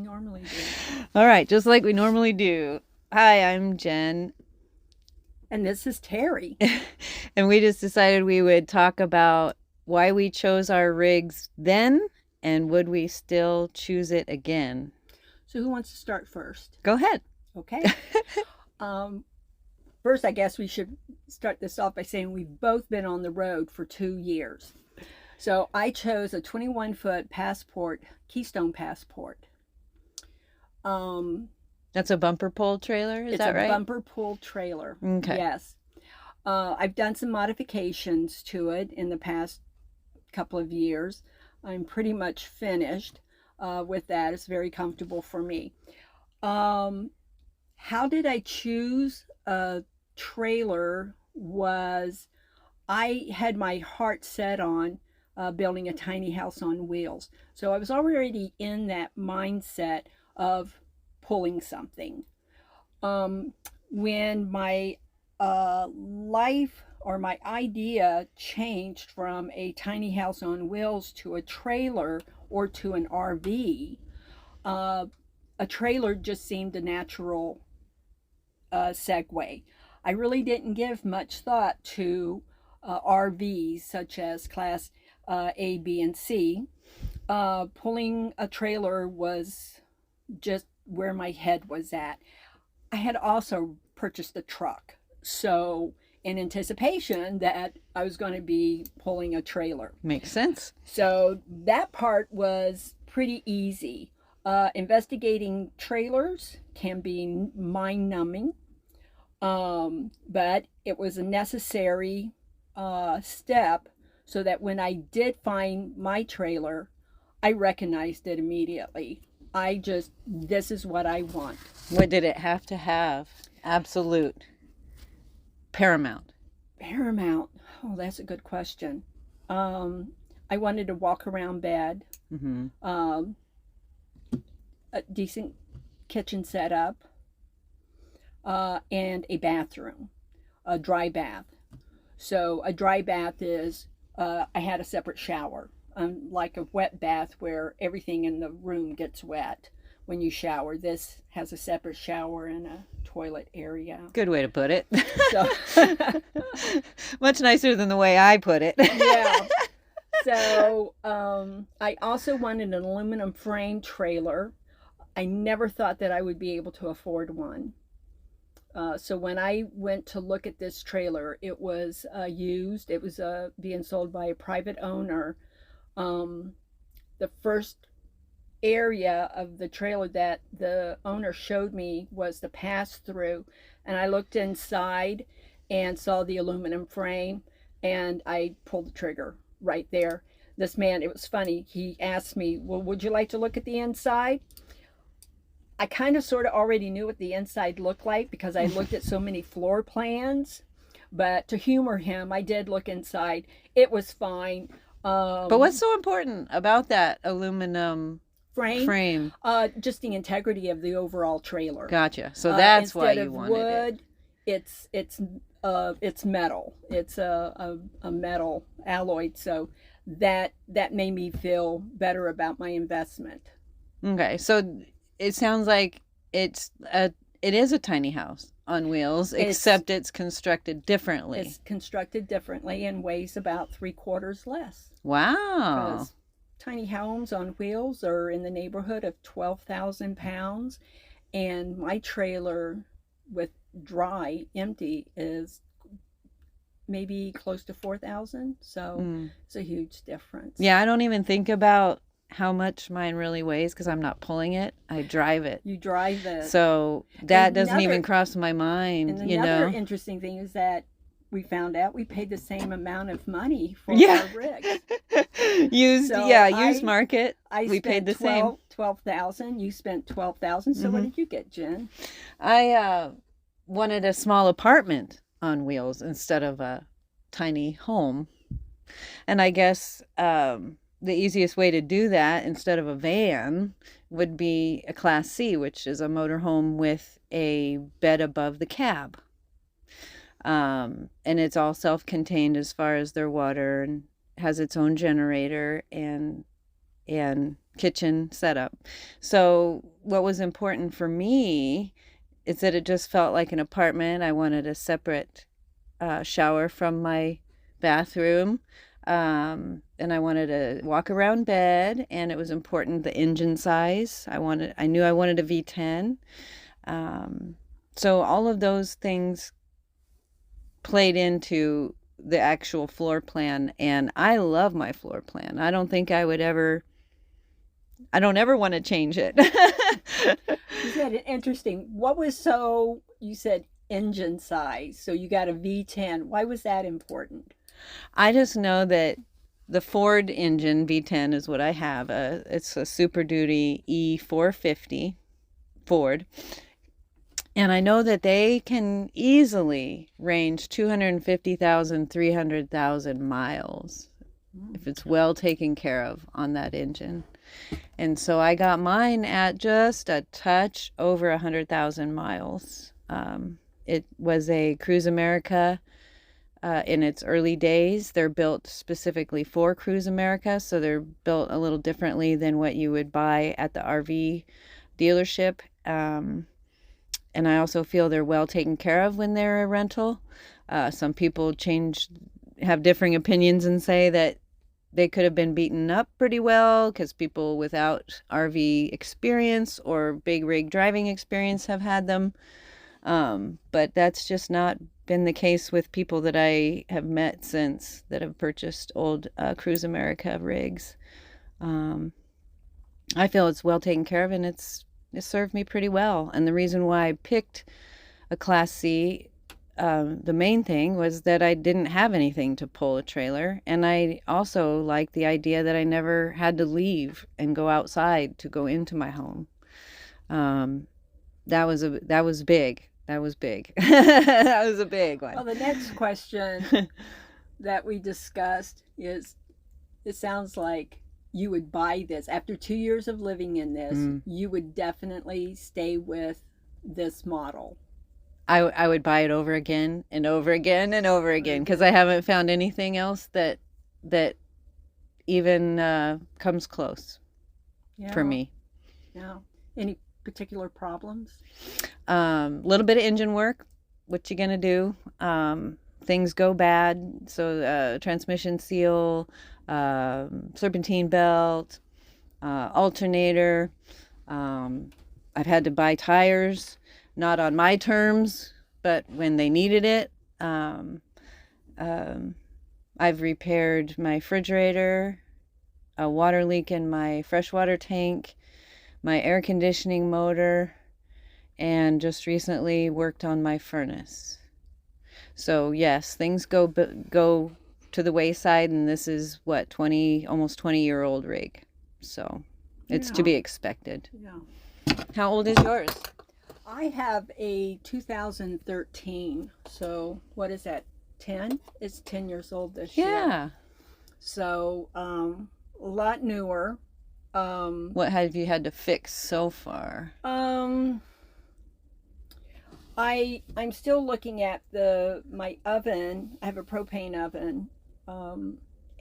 normally do. All right, just like we normally do. Hi, I'm Jen. And this is Terry. And we just decided we would talk about why we chose our rigs then and would we still choose it again. So who wants to start first? Go ahead. Okay. First, I guess we should start this off by saying we've both been on the road for 2 years. So I chose a 21-foot Passport, Keystone Passport. That's a bumper pull trailer, is that right? It's a bumper pull trailer. Okay. Yes. I've done some modifications to it in the past couple of years. I'm pretty much finished with that. It's very comfortable for me. How did I choose a trailer was I had my heart set on building a tiny house on wheels. So I was already in that mindset of pulling something. When my life or my idea changed from a tiny house on wheels to a trailer or to an RV, a trailer just seemed a natural segue. I really didn't give much thought to RVs such as Class A, B, and C. Pulling a trailer was just where my head was at. I had also purchased a truck, so in anticipation that I was going to be pulling a trailer. Makes sense. So that part was pretty easy. Investigating trailers can be mind-numbing, but it was a necessary step so that when I did find my trailer, I recognized it immediately. This is what I want. What did it have to have? Absolute. Paramount. Paramount. Oh, that's a good question. I wanted a walk-around bed. Mm-hmm. A decent kitchen setup, and a bathroom, a dry bath. So a dry bath is, I had a separate shower, like a wet bath where everything in the room gets wet when you shower. This has a separate shower and a toilet area. Good way to put it. So, much nicer than the way I put it. Yeah. So I also wanted an aluminum frame trailer. I never thought that I would be able to afford one. So when I went to look at this trailer, it was used. It was being sold by a private owner. The first area of the trailer that the owner showed me was the pass-through. And I looked inside and saw the aluminum frame, and I pulled the trigger right there. This man, it was funny, he asked me, well, would you like to look at the inside? I kind of sort of already knew what the inside looked like because I looked at so many floor plans, but to humor him, I did look inside. It was fine. But what's so important about that aluminum frame? Just the integrity of the overall trailer. Gotcha. So that's why you wanted wood, it. It's metal. It's a metal alloy. So that made me feel better about my investment. Okay, so it sounds like it is a tiny house on wheels, except it's constructed differently. It's constructed differently and weighs about 3/4 less. Wow. Because tiny homes on wheels are in the neighborhood of 12,000 pounds, and my trailer with dry, empty, is maybe close to 4,000. So it's a huge difference. Yeah, I don't even think about how much mine really weighs because I'm not pulling it. I drive it. You drive it. So that doesn't even cross my mind, and another interesting thing is that we found out we paid the same amount of money for our rigs. Used market. We paid the same. 12,000. You spent 12,000. So what did you get, Jen? I wanted a small apartment on wheels instead of a tiny home. And I guess the easiest way to do that instead of a van would be a Class C, which is a motorhome with a bed above the cab. And it's all self-contained as far as their water, and has its own generator, and kitchen setup. So what was important for me is that it just felt like an apartment. I wanted a separate shower from my bathroom. And I wanted a walk around bed, and it was important the engine size. I knew I wanted a V10. So all of those things played into the actual floor plan, and I love my floor plan. I don't ever want to change it. You said it interesting. You said engine size, so you got a V10. Why was that important? I just know that the Ford engine V10 is what I have. It's a Super Duty E450 Ford. And I know that they can easily range 250,000, 300,000 miles if it's well taken care of on that engine. And so I got mine at just a touch over 100,000 miles. It was a Cruise America in its early days. They're built specifically for Cruise America, so they're built a little differently than what you would buy at the RV dealership. And I also feel they're well taken care of when they're a rental. Some people have differing opinions and say that they could have been beaten up pretty well because people without RV experience or big rig driving experience have had them. But that's just not been the case with people that I have met since that have purchased old Cruise America rigs. I feel it's well taken care of, and it served me pretty well. And the reason why I picked a Class C, the main thing was that I didn't have anything to pull a trailer. And I also liked the idea that I never had to leave and go outside to go into my home. That was big. That was big. That was a big one. Well, the next question that we discussed is, it sounds like you would buy this. After 2 years of living in this, you would definitely stay with this model. I would buy it over again and over again and over again because I haven't found anything else that even comes close for me. Yeah. Any particular problems? Little bit of engine work. What you gonna do? Things go bad. So transmission seal, serpentine belt, alternator. I've had to buy tires, not on my terms, but when they needed it. I've repaired my refrigerator, a water leak in my freshwater tank, my air conditioning motor, and just recently worked on my furnace. So yes, things go to the wayside, and this is what, almost 20-year-old rig. So it's to be expected. Yeah. How old is yours? I have a 2013. So what is that? 10? It's 10 years old this year. Yeah. So a lot newer. What have you had to fix so far? I'm still looking at my oven. I have a propane oven,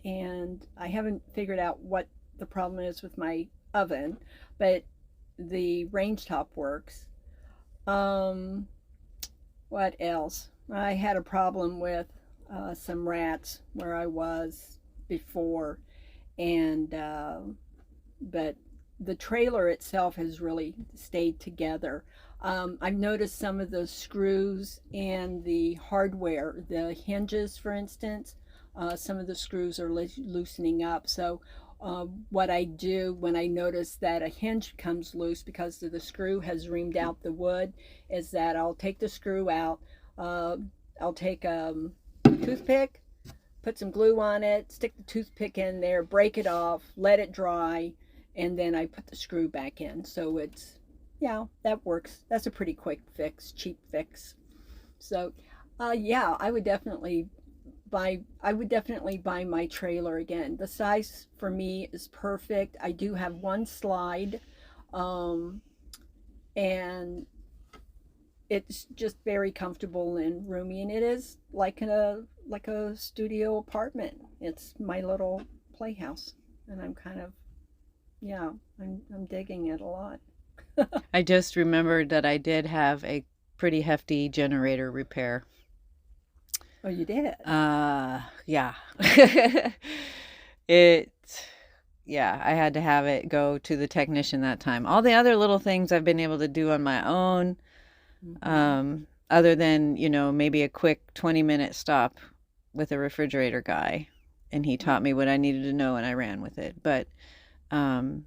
and I haven't figured out what the problem is with my oven, but the range top works. What else? I had a problem with some rats where I was before, and but the trailer itself has really stayed together. I've noticed some of the screws and the hardware, the hinges, for instance, some of the screws are loosening up. So what I do when I notice that a hinge comes loose because the screw has reamed out the wood is that I'll take the screw out. I'll take a toothpick, put some glue on it, stick the toothpick in there, break it off, let it dry, and then I put the screw back in. So it's, yeah, that works. That's a pretty quick fix, cheap fix. So yeah, I would definitely buy my trailer again. The size for me is perfect. I do have one slide, and it's just very comfortable and roomy, and it is like a studio apartment. It's my little playhouse, and I'm kind of Yeah, I'm digging it a lot. I just remembered that I did have a pretty hefty generator repair. Oh, you did? Yeah. It, yeah, I had to have it go to the technician that time. All the other little things I've been able to do on my own, Hmm. other than, maybe a quick 20-minute stop with a refrigerator guy. And he taught Right. me what I needed to know and I ran with it. But um,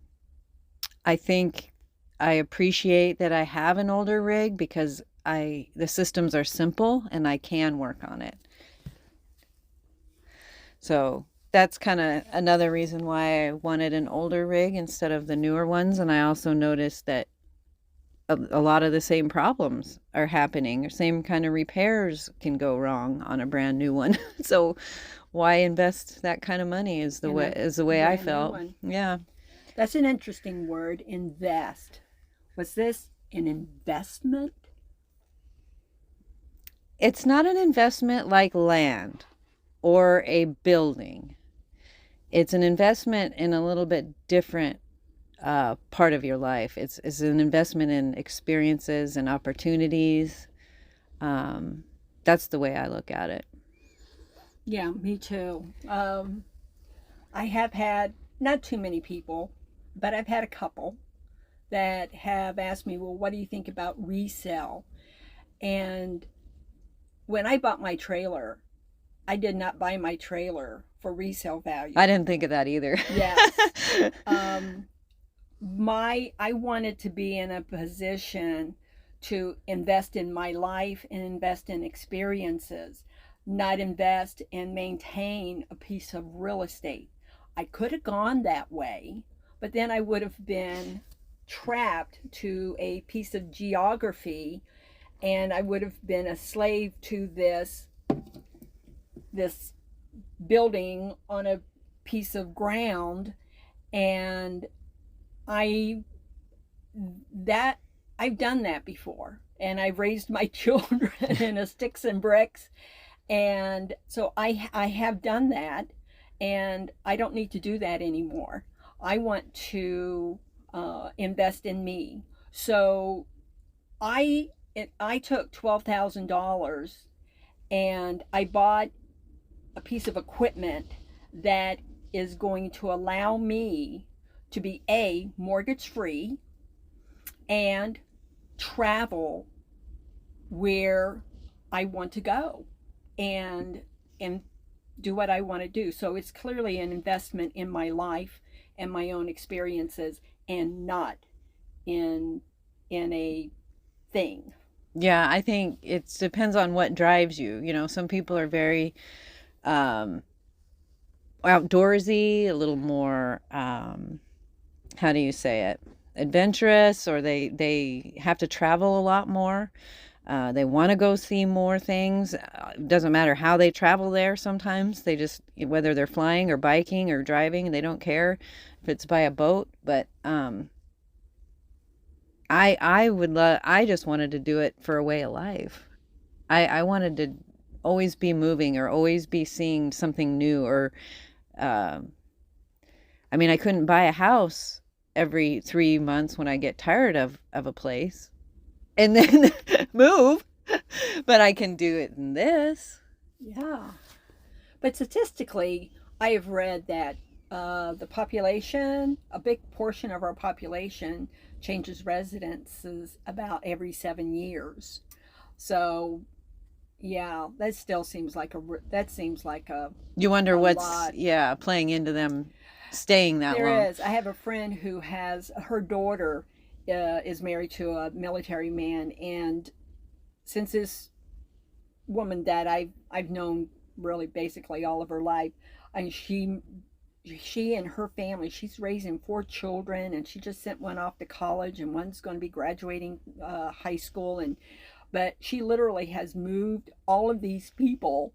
I think I appreciate that I have an older rig because the systems are simple and I can work on it. So that's kind of another reason why I wanted an older rig instead of the newer ones. And I also noticed that a lot of the same problems are happening, or same kind of repairs can go wrong on a brand new one. So why invest that kind of money In a is the way I brand new felt. one. Yeah. That's an interesting word, invest. Was this an investment? It's not an investment like land or a building. It's an investment in a little bit different part of your life. It's an investment in experiences and opportunities. Um, that's the way I look at it. Yeah, me too. I have had not too many people, but I've had a couple that have asked me, well, what do you think about resale? And when I bought my trailer, I did not buy my trailer for resale I value. didn't think of that either. Yes. Um, I wanted to be in a position to invest in my life and invest in experiences, not invest and maintain a piece of real estate. I could have gone that way, but then I would have been trapped to a piece of geography, and I would have been a slave to this building on a piece of ground. And I that I've done that before, and I've raised my children in a sticks and bricks, and so I have done that, and I don't need to do that anymore. I want to invest in me. So I took $12,000 and I bought a piece of equipment that is going to allow me to be a mortgage free and travel where I want to go and and do what I want to do. So it's clearly an investment in my life and my own experiences, and not in a thing. Yeah, I think it depends on what drives you. Some people are very um, outdoorsy, a little more, how do you say it? Adventurous, or they have to travel a lot more. They want to go see more things. It doesn't matter how they travel there. Sometimes they just, whether they're flying or biking or driving, they don't care if it's by a boat. But I just wanted to do it for a way of life. I wanted to always be moving or always be seeing something new. Or um, I mean, I couldn't buy a house every 3 months when I get tired of a place and then move, but I can do it in this. Yeah. But statistically, I have read that the population, a big portion of our population, changes residences about every 7 years. So yeah, that still seems like that seems like You wonder a what's, lot. yeah, playing into them staying that There long. is. I have a friend who has her daughter is married to a military man, and since this woman that I've known really basically all of her life, and she and her family, she's raising 4 children, and she just sent one off to college, and one's going to be graduating high school. And but she literally has moved all of these people,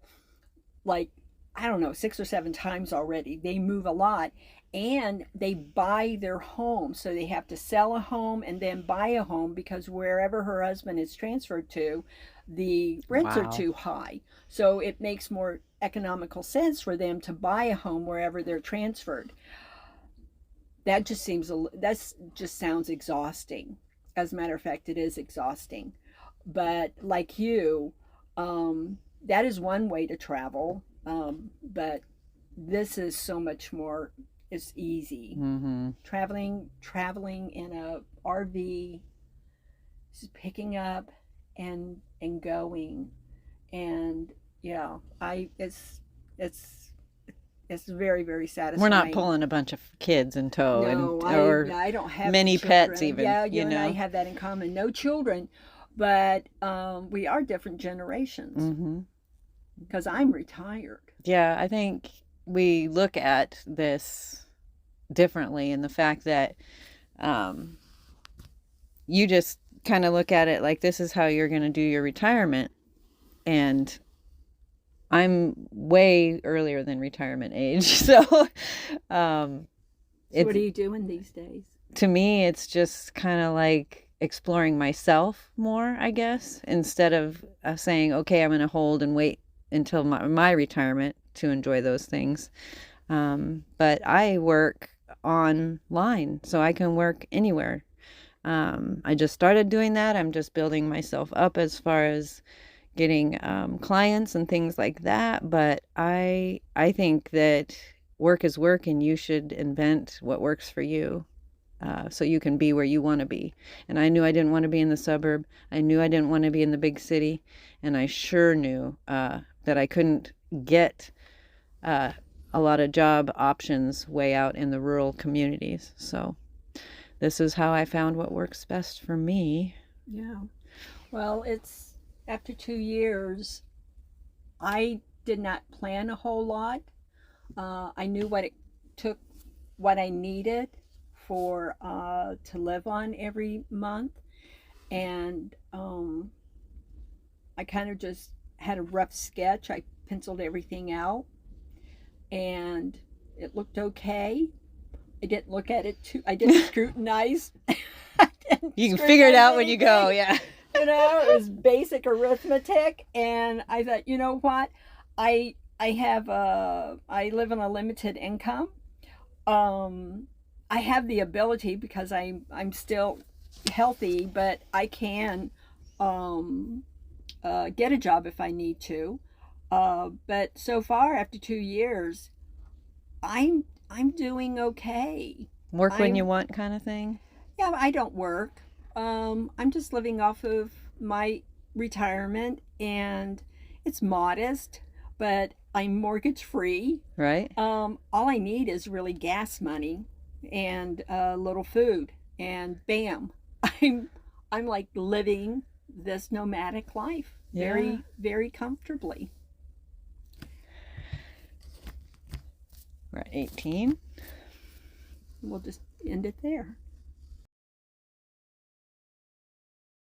like, I don't know, 6 or 7 times already. They move a lot, and they buy their home. So they have to sell a home and then buy a home, because wherever her husband is transferred to, the rents are Wow. too high. So it makes more economical sense for them to buy a home wherever they're transferred. that just seems that's just sounds exhausting. As a matter of fact, it is exhausting. But like you, that is one way to travel. But this is so much more. It's easy. Mm-hmm. Traveling in a RV, just picking up and going, and yeah, I it's very very We're not satisfying. pulling a bunch of kids in tow, No, or I don't have many pets children. even, Yeah, you you and I know. have that in common. No children, but we are different generations Mm-hmm. because I'm retired. Yeah, I think we look at this differently in the fact that um, you just kind of look at it like this is how you're going to do your retirement. And I'm way earlier than retirement age. So um, So what it's, are you doing these days? to me, it's just kind of like exploring myself more, I guess, instead of saying, okay, I'm going to hold and wait until my retirement to enjoy those things. But I work online, so I can work anywhere. I just started doing that. I'm just building myself up as far as getting clients and things like that. But I think that work is work, and you should invent what works for you. So you can be where you want to be. And I knew I didn't want to be in the suburb. I knew I didn't want to be in the big city. And I sure knew that I couldn't get a lot of job options way out in the rural communities. So this is how I found what works best for me. Yeah. Well, it's after 2 years, I did not plan a whole lot. I knew what it took, what I needed for to live on every month, and I kind of just had a rough sketch. I penciled everything out, and it looked okay. I didn't look at it too. I didn't scrutinize. I didn't You can figure it scrutinize out when you go, anything. yeah. You know, it was basic arithmetic, and I thought, you know what, I have I live on a limited income. I have the ability because I'm still healthy, but I can um, get a job if I need to. But so far, after 2 years, I'm doing okay. Work when you I'm want kind of thing. Yeah, I don't work. I'm just living off of my retirement, and it's modest, but I'm mortgage free. Right? All I need is really gas money and a little food, and bam, I'm I'm like living this nomadic life Yeah. very comfortably. We're at 18. We'll just end it there.